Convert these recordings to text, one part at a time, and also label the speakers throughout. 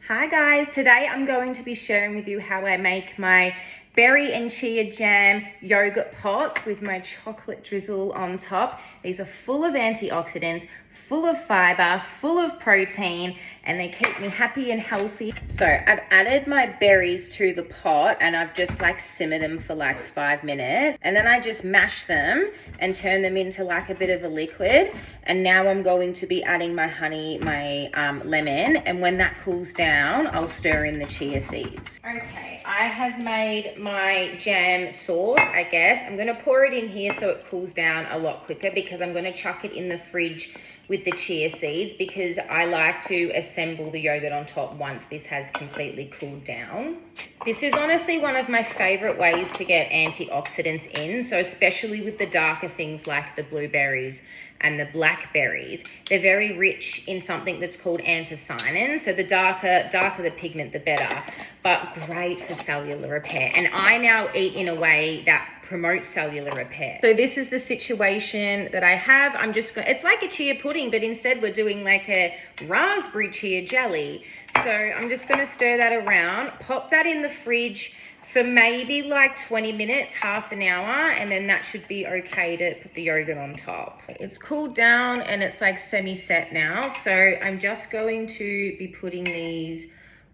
Speaker 1: Hi guys, today I'm going to be sharing with you how I make my berry and chia jam yogurt pots with my chocolate drizzle on top. These are full of antioxidants, full of fiber, full of protein, and they keep me happy and healthy. So I've added my berries to the pot and I've just simmered them for 5 minutes, and then I just mash them and turn them into a bit of a liquid. And now I'm going to be adding my honey, my lemon, and when that cools down, I'll stir in the chia seeds. Okay, I have made my jam sauce, I guess. I'm gonna pour it in here so it cools down a lot quicker, because I'm gonna chuck it in the fridge with the chia seeds, because I like to assemble the yogurt on top once this has completely cooled down. This is honestly one of my favorite ways to get antioxidants in, so especially with the darker things like the blueberries and the blackberries. They're very rich in something that's called anthocyanin, so the darker the pigment, the better, but great for cellular repair. And I now eat in a way that promotes cellular repair. So this is the situation that I have. It's like a chia pudding, but instead we're doing a raspberry chia jelly. So I'm just gonna stir that around, pop that in the fridge for maybe 20 minutes, half an hour, and then that should be okay to put the yogurt on top. It's cooled down and it's semi-set now. So I'm just going to be putting these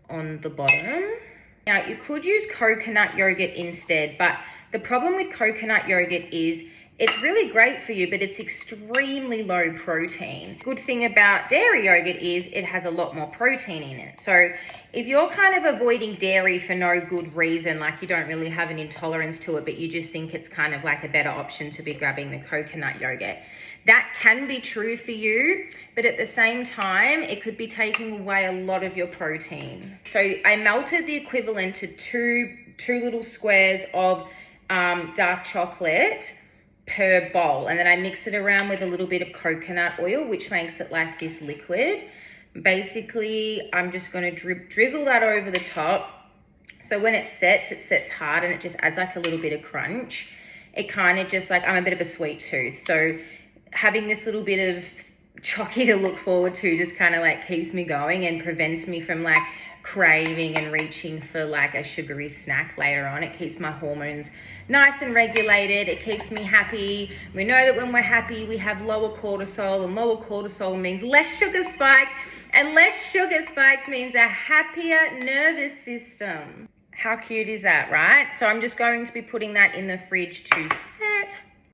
Speaker 1: on the bottom. Now you could use coconut yogurt instead, but the problem with coconut yogurt is it's really great for you, but it's extremely low protein. Good thing about dairy yogurt is it has a lot more protein in it. So if you're kind of avoiding dairy for no good reason, you don't really have an intolerance to it, but you just think it's kind of a better option to be grabbing the coconut yogurt, that can be true for you, but at the same time, it could be taking away a lot of your protein. So I melted the equivalent to two little squares of dark chocolate per bowl, and then I mix it around with a little bit of coconut oil, which makes it like this liquid. Basically, I'm just going to drizzle that over the top. So when it sets hard, and it just adds a little bit of crunch. It kind of just I'm a bit of a sweet tooth, so having this little bit of chocky to look forward to just kind of keeps me going and prevents me from craving and reaching for a sugary snack later on. It keeps my hormones nice and regulated. It keeps me happy. We know that when we're happy, we have lower cortisol, and lower cortisol means less sugar spikes, and less sugar spikes means a happier nervous system. How cute is that, right? So I'm just going to be putting that in the fridge to set.